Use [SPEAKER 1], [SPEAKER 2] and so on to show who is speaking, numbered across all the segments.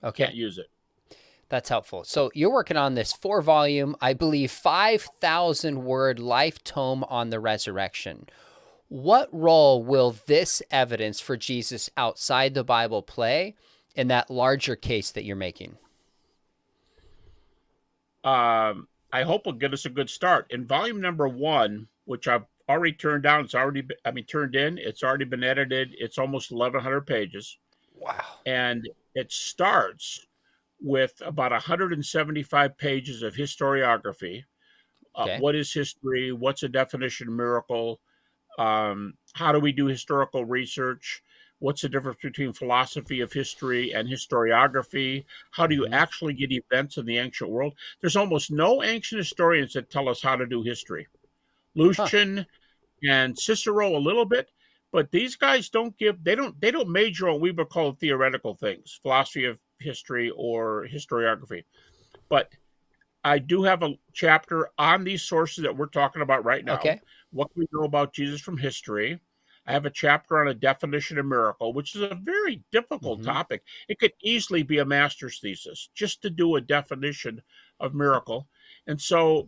[SPEAKER 1] Can't
[SPEAKER 2] Okay.
[SPEAKER 1] use it.
[SPEAKER 2] That's helpful. So you're working on this 4 volume, I believe 5,000 word life tome on the resurrection. What role will this evidence for Jesus outside the Bible play in that larger case that you're making?
[SPEAKER 1] I hope will get us a good start. In volume number one, which I've already turned down, turned in, it's already been edited. It's almost 1,100 pages.
[SPEAKER 2] Wow.
[SPEAKER 1] And it starts with about 175 pages of historiography.
[SPEAKER 2] Okay.
[SPEAKER 1] What is history? What's a definition of miracle? How do we do historical research? What's the difference between philosophy of history and historiography? How do you
[SPEAKER 2] Mm-hmm.
[SPEAKER 1] actually get events in the ancient world? There's almost no ancient historians that tell us how to do history.
[SPEAKER 2] Huh.
[SPEAKER 1] Lucian and Cicero a little bit, but these guys don't major on what we would call theoretical things, philosophy of history or historiography. But I do have a chapter on these sources that we're talking about right now.
[SPEAKER 2] Okay.
[SPEAKER 1] What can we know about Jesus from history? I have a chapter on a definition of miracle, which is a very difficult
[SPEAKER 2] Mm-hmm.
[SPEAKER 1] topic. It could easily be a master's thesis just to do a definition of miracle. And so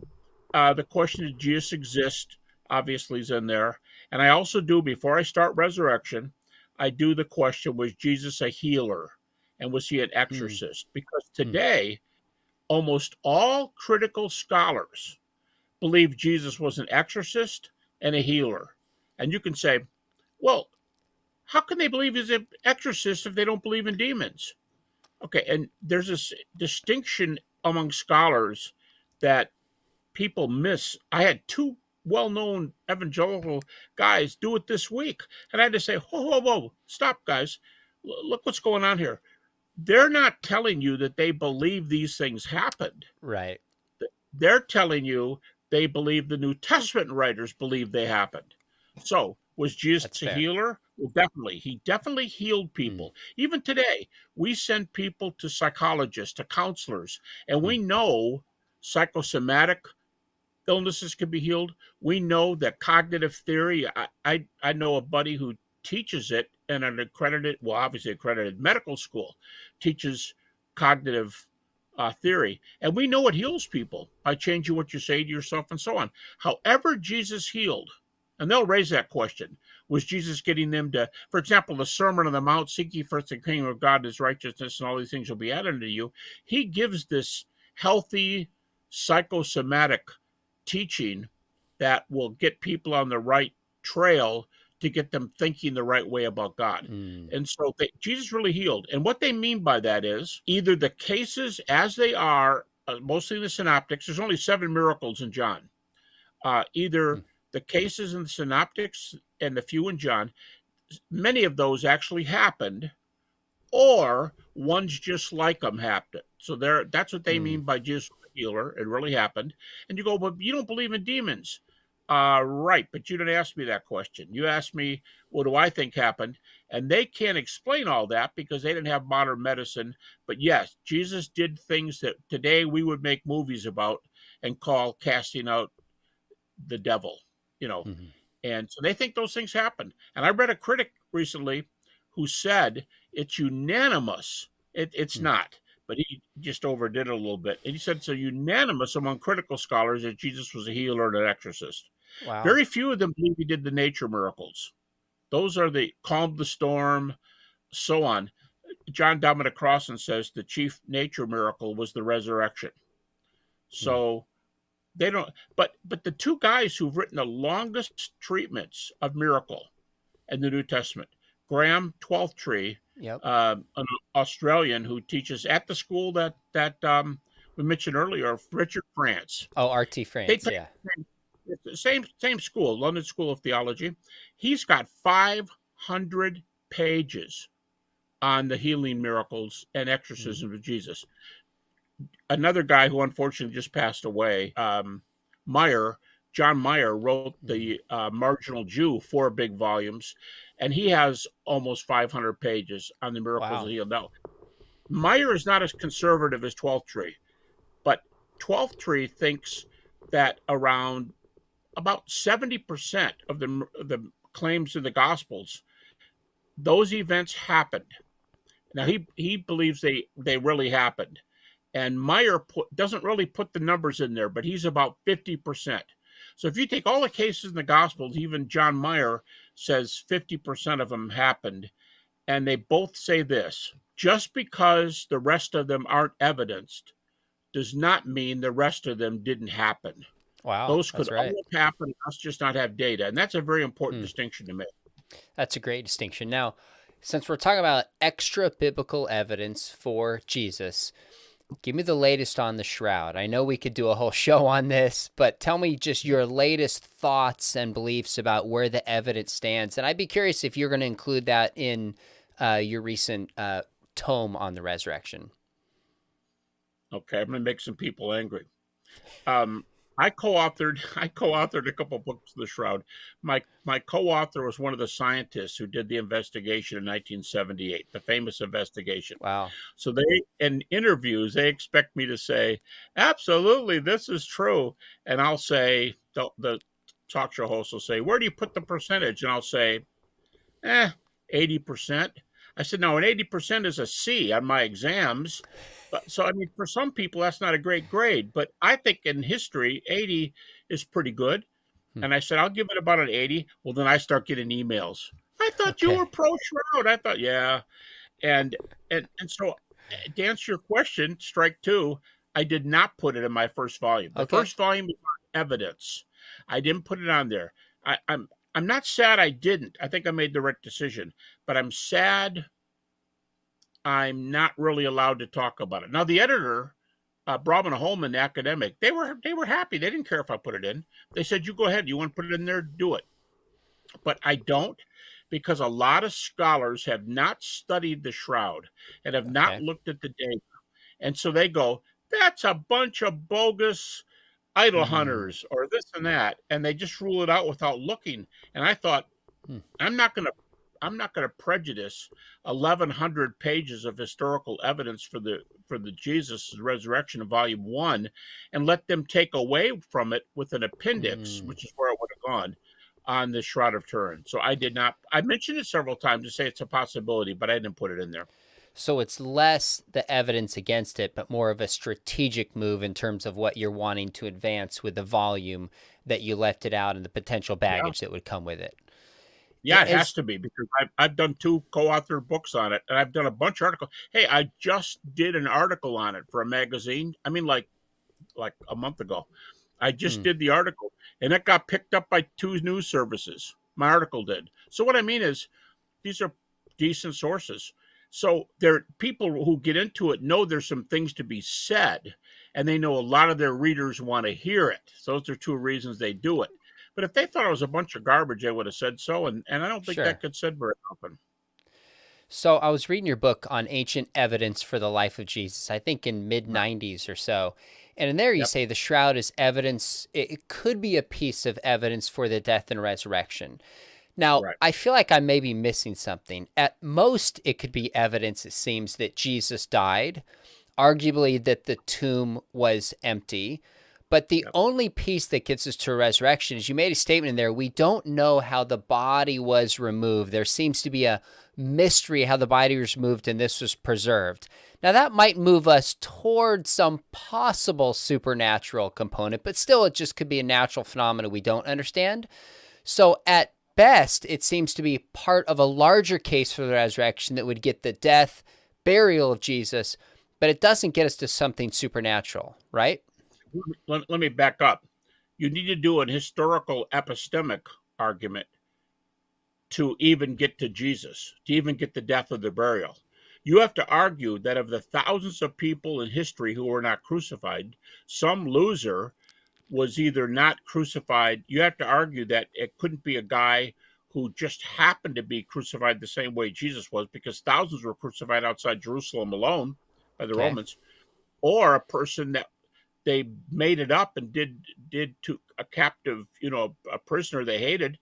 [SPEAKER 1] the question, did Jesus exist? Obviously is in there. And I also do, before I start resurrection, I do the question, was Jesus a healer? And was he an exorcist? Because
[SPEAKER 2] Mm-hmm.
[SPEAKER 1] today, almost all critical scholars believe Jesus was an exorcist and a healer. And you can say, well, how can they believe he's an exorcist if they don't believe in demons? Okay, and there's this distinction among scholars that people miss. I had two well-known evangelical guys do it this week, and I had to say, whoa, whoa, whoa, stop, guys. Look what's going on here. They're not telling you that they believe these things happened.
[SPEAKER 2] Right.
[SPEAKER 1] They're telling you they believe the New Testament writers believe they happened. So, was Jesus
[SPEAKER 2] That's
[SPEAKER 1] a
[SPEAKER 2] fair.
[SPEAKER 1] healer? Well, definitely. He definitely healed
[SPEAKER 2] Mm.
[SPEAKER 1] people. Even today, we send people to psychologists, to counselors, and
[SPEAKER 2] Mm.
[SPEAKER 1] we know psychosomatic illnesses can be healed. We know that cognitive theory, I know a buddy who teaches it in an accredited, well, obviously accredited medical school, teaches cognitive theory. And we know it heals people by changing what you say to yourself and so on. However, Jesus healed, and they'll raise that question. Was Jesus getting them to, for example, the Sermon on the Mount, seek ye first the kingdom of God, his righteousness, and all these things will be added unto you. He gives this healthy psychosomatic teaching that will get people on the right trail to get them thinking the right way about God.
[SPEAKER 2] Mm.
[SPEAKER 1] And so Jesus really healed. And what they mean by that is either the cases as they are, mostly in the synoptics, there's only 7 miracles in John. Either
[SPEAKER 2] Mm.
[SPEAKER 1] the cases in the synoptics and the few in John, many of those actually happened, or ones just like them happened. So that's what they
[SPEAKER 2] Mm.
[SPEAKER 1] mean by Jesus healer. It really happened. And you go, but you don't believe in demons. Right, but you didn't ask me that question. You asked me, what do I think happened? And they can't explain all that because they didn't have modern medicine. But yes, Jesus did things that today we would make movies about and call casting out the devil, you know.
[SPEAKER 2] Mm.
[SPEAKER 1] And so they think those things happen. And I read a critic recently who said it's unanimous. It's
[SPEAKER 2] Mm.
[SPEAKER 1] not, but he just overdid it a little bit. And he said it's a unanimous among critical scholars that Jesus was a healer and an exorcist.
[SPEAKER 2] Wow.
[SPEAKER 1] Very few of them believe he did the nature miracles. Those are the calmed the storm, so on. John Dominic Crossan says the chief nature miracle was the resurrection.
[SPEAKER 2] Mm.
[SPEAKER 1] So they don't, but the two guys who've written the longest treatments of miracle in the New Testament, Graham Twelfthtree,
[SPEAKER 2] Yep.
[SPEAKER 1] an Australian who teaches at the school that we mentioned earlier, Richard France.
[SPEAKER 2] Oh, RT
[SPEAKER 1] They
[SPEAKER 2] France.
[SPEAKER 1] take
[SPEAKER 2] Yeah.
[SPEAKER 1] the same school, London School of Theology. He's got 500 pages on the healing miracles and
[SPEAKER 2] Mm.
[SPEAKER 1] exorcism of Jesus. Another guy who unfortunately just passed away, Meyer, John Meyer, wrote
[SPEAKER 2] Mm.
[SPEAKER 1] the Marginal Jew, 4 big volumes, and he has almost 500 pages on the miracles of
[SPEAKER 2] Wow.
[SPEAKER 1] healing. Now, Meyer is not as conservative as Twelfthtree, but Twelfthtree thinks that around about 70% of the claims of the Gospels, those events happened. Now he believes they really happened, and Meyer doesn't really put the numbers in there, but he's about 50%. So if you take all the cases in the Gospels, even John Meyer says 50% of them happened, and they both say this: just because the rest of them aren't evidenced does not mean the rest of them didn't happen.
[SPEAKER 2] Wow,
[SPEAKER 1] Those could
[SPEAKER 2] that's
[SPEAKER 1] all
[SPEAKER 2] right.
[SPEAKER 1] have happened, us just not have data, and that's a very important distinction to make.
[SPEAKER 2] That's a great distinction. Now, since we're talking about extra biblical evidence for Jesus, give me the latest on the shroud. I know we could do a whole show on this, but tell me just your latest thoughts and beliefs about where the evidence stands. And I'd be curious if you're going to include that in your recent tome on the resurrection.
[SPEAKER 1] Okay, I'm going to make some people angry. I co-authored a couple of books on the shroud. My co-author was one of the scientists who did the investigation in 1978, the famous investigation.
[SPEAKER 2] Wow.
[SPEAKER 1] So in interviews, they expect me to say, absolutely, this is true. And I'll say, the talk show host will say, where do you put the percentage? And I'll say, 80%. I said, no, and 80% is a C on my exams. But so, I mean, for some people, that's not a great grade. But I think in history, 80 is pretty good. And I said, I'll give it about an 80. Well, then I start getting emails. I thought you were pro-shroud. I thought, yeah. And so to answer your question, strike two, I did not put it in my first volume. The first volume is evidence. I didn't put it on there. I'm not sad I didn't. I think I made the right decision. But I'm sad I'm not really allowed to talk about it. Now, the editor, Brahman Holman, the academic, they were happy. They didn't care if I put it in. They said, you go ahead. You want to put it in there? Do it. But I don't, because a lot of scholars have not studied the shroud and have not looked at the data. And so they go, that's a bunch of bogus idol hunters or this and that. And they just rule it out without looking. And I thought, I'm not going to prejudice 1,100 pages of historical evidence for the Jesus' resurrection in volume 1 and let them take away from it with an appendix, which is where it would have gone, on the Shroud of Turin. So I did not. I mentioned it several times to say it's a possibility, but I didn't put it in there.
[SPEAKER 2] So it's less the evidence against it, but more of a strategic move in terms of what you're wanting to advance with the volume that you left it out and the potential baggage that would come with it.
[SPEAKER 1] Yeah, it has to be, because I've done 2 co-authored books on it, and I've done a bunch of articles. Hey, I just did an article on it for a magazine. I mean, like a month ago. I just did the article, and it got picked up by 2 news services. My article did. So what I mean is, these are decent sources. So there, people who get into it know there's some things to be said, and they know a lot of their readers want to hear it. So those are 2 reasons they do it. But if they thought it was a bunch of garbage, they would have said so, and I don't think that gets said very often.
[SPEAKER 2] So I was reading your book on ancient evidence for the life of Jesus, I think in mid-90s or so. And in there you say the shroud is evidence. It could be a piece of evidence for the death and resurrection. Now, I feel like I may be missing something. At most, it could be evidence, it seems, that Jesus died, arguably that the tomb was empty. But the only piece that gets us to a resurrection is you made a statement in there. We don't know how the body was removed. There seems to be a mystery how the body was removed and this was preserved. Now, that might move us toward some possible supernatural component, but still it just could be a natural phenomenon we don't understand. So at best, it seems to be part of a larger case for the resurrection that would get the death, burial of Jesus, but it doesn't get us to something supernatural, right?
[SPEAKER 1] Let me back up. You need to do an historical epistemic argument to even get to Jesus, to even get the death or the burial. You have to argue that of the thousands of people in history who were not crucified, some loser was either not crucified. You have to argue that it couldn't be a guy who just happened to be crucified the same way Jesus was, because thousands were crucified outside Jerusalem alone by the Romans, or a person that they made it up and did to a captive, a prisoner they hated,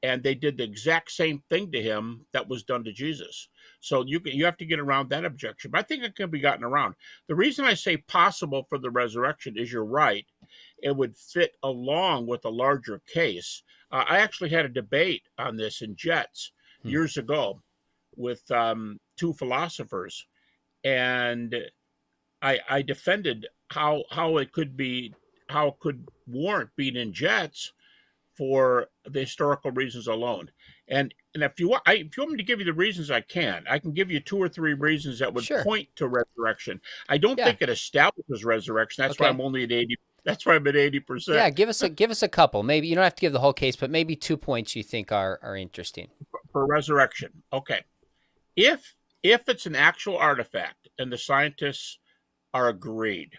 [SPEAKER 1] and they did the exact same thing to him that was done to Jesus. So you have to get around that objection. But I think it can be gotten around. The reason I say possible for the resurrection is you're right. It would fit along with a larger case. I actually had a debate on this in Jets years ago with two philosophers, and I defended how it could warrant being in jets for the historical reasons alone. And if you want me to give you the reasons, I can give you 2 or 3 reasons that would
[SPEAKER 2] Sure.
[SPEAKER 1] point to resurrection. I don't think it establishes resurrection. That's why I'm only at 80. That's why I'm at 80%.
[SPEAKER 2] Yeah, give us a couple. Maybe you don't have to give the whole case, but maybe 2 points you think are interesting
[SPEAKER 1] for resurrection. Okay, if it's an actual artifact and the scientists are agreed,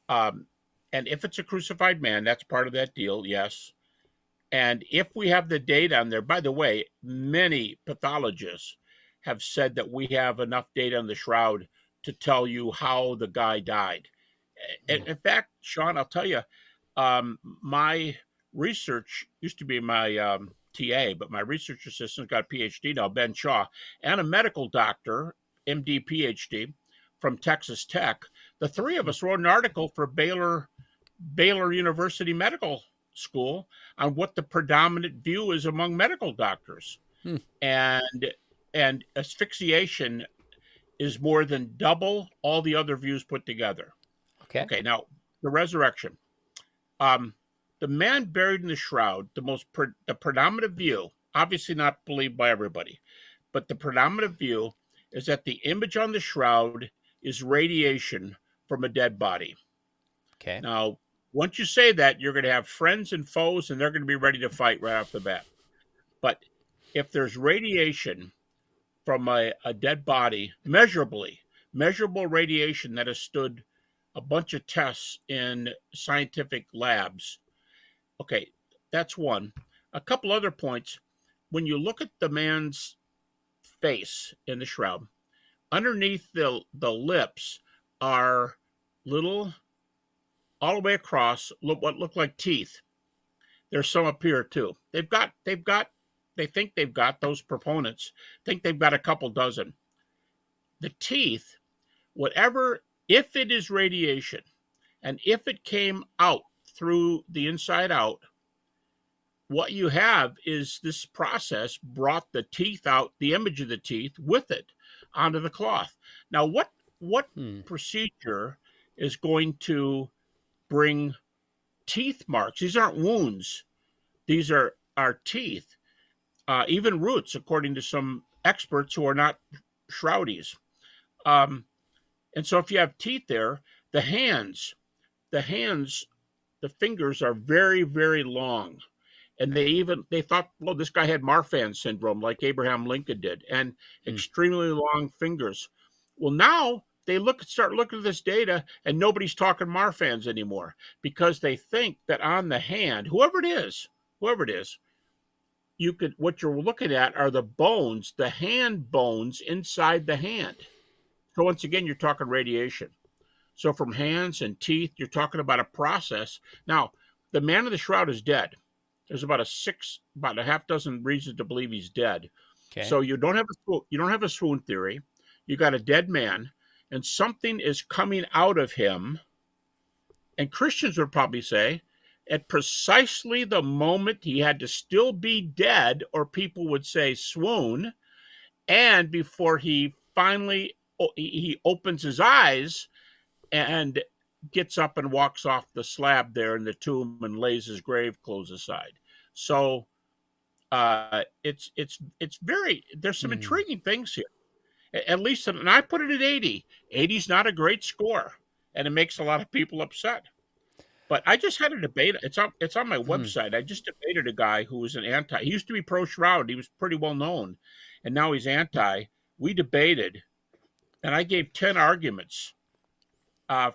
[SPEAKER 1] and if it's a crucified man, that's part of that deal. Yes. And if we have the data on there, by the way, many pathologists have said that we have enough data on the shroud to tell you how the guy died. In fact, Sean, I'll tell you, my research used to be my TA, but my research assistant got a PhD now, Ben Shaw, and a medical doctor, MD, PhD, from Texas Tech. The 3 of us wrote an article for Baylor University Medical School on what the predominant view is among medical doctors. And asphyxiation is more than double all the other views put together. Okay, now the resurrection. The man buried in the shroud, the predominant view, obviously not believed by everybody, but the predominant view is that the image on the shroud is radiation from a dead body.
[SPEAKER 2] Okay.
[SPEAKER 1] Now, once you say that, you're going to have friends and foes, and they're going to be ready to fight right off the bat. But if there's radiation from a dead body, measurable radiation that has stood a bunch of tests in scientific labs, okay, that's one. A couple other points. When you look at the man's face in the shroud, underneath the lips are little, all the way across, what look like teeth. There's some up here too. They think they've got, those proponents think they've got a couple dozen. The teeth, if it is radiation, and if it came out through the inside out, what you have is this process brought the teeth out, the image of the teeth with it onto the cloth. Now, what procedure is going to bring teeth marks? These aren't wounds. These are teeth, even roots, according to some experts who are not shroudies. And so if you have teeth there, the fingers are very, very long. And they thought, well, this guy had Marfan syndrome like Abraham Lincoln did, and extremely long fingers. Well, now they start looking at this data, and nobody's talking Marfans anymore, because they think that on the hand, whoever it is, what you're looking at are the bones, the hand bones inside the hand. So once again, you're talking radiation. So from hands and teeth, you're talking about a process. Now, the man in the shroud is dead. There's about a half dozen reasons to believe he's dead.
[SPEAKER 2] Okay.
[SPEAKER 1] So you don't have a swoon theory. You got a dead man, and something is coming out of him. And Christians would probably say, at precisely the moment he had to still be dead, or people would say swoon, and before he finally he opens his eyes and gets up and walks off the slab there in the tomb and lays his grave clothes aside. So it's very, there's some intriguing things here. At least, and I put it at 80. 80 is not a great score, and it makes a lot of people upset. But I just had a debate. It's on my website. I just debated a guy who was an anti. He used to be pro-shroud. He was pretty well known, and now he's anti. We debated, and I gave 10 arguments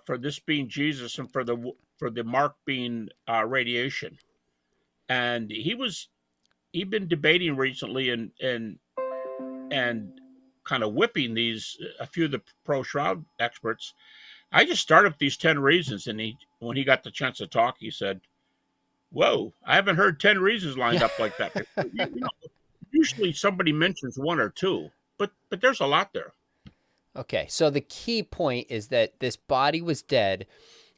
[SPEAKER 1] for this being Jesus and for the mark being radiation. And he'd been debating recently and kind of whipping a few of the pro-shroud experts. I just started with these 10 reasons, and when he got the chance to talk, he said, "Whoa, I haven't heard 10 reasons lined up like that." Usually somebody mentions 1 or 2, but there's a lot there.
[SPEAKER 2] Okay, so the key point is that this body was dead,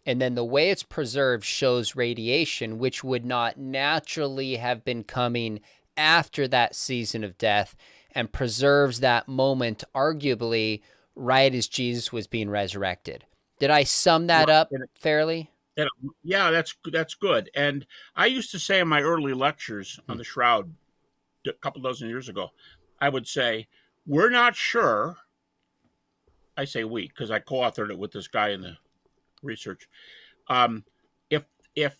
[SPEAKER 2] and then the way it's preserved shows radiation, which would not naturally have been coming after that season of death. and preserves that moment, arguably, right as Jesus was being resurrected. Did I sum that up fairly?
[SPEAKER 1] Yeah, that's good. And I used to say in my early lectures on the Shroud a couple dozen years ago, I would say, we're not sure. I say we because I co-authored it with this guy in the research. If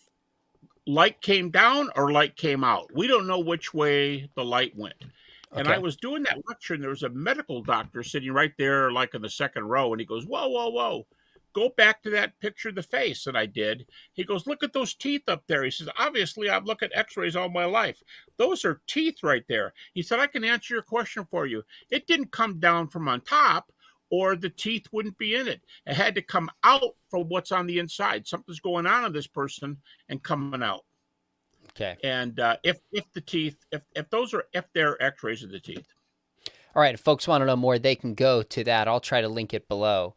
[SPEAKER 1] light came down or light came out, we don't know which way the light went. And I was doing that lecture, and there was a medical doctor sitting right there, like in the second row, and he goes, "Whoa, whoa, whoa. Go back to that picture of the face." And I did. He goes, "Look at those teeth up there." He says, "Obviously, I've looked at x-rays all my life. Those are teeth right there." He said, "I can answer your question for you. It didn't come down from on top, or the teeth wouldn't be in it. It had to come out from what's on the inside. Something's going on in this person and coming out."
[SPEAKER 2] Okay.
[SPEAKER 1] And if the teeth, if they're x-rays of the teeth.
[SPEAKER 2] All right. If folks want to know more, they can go to that. I'll try to link it below.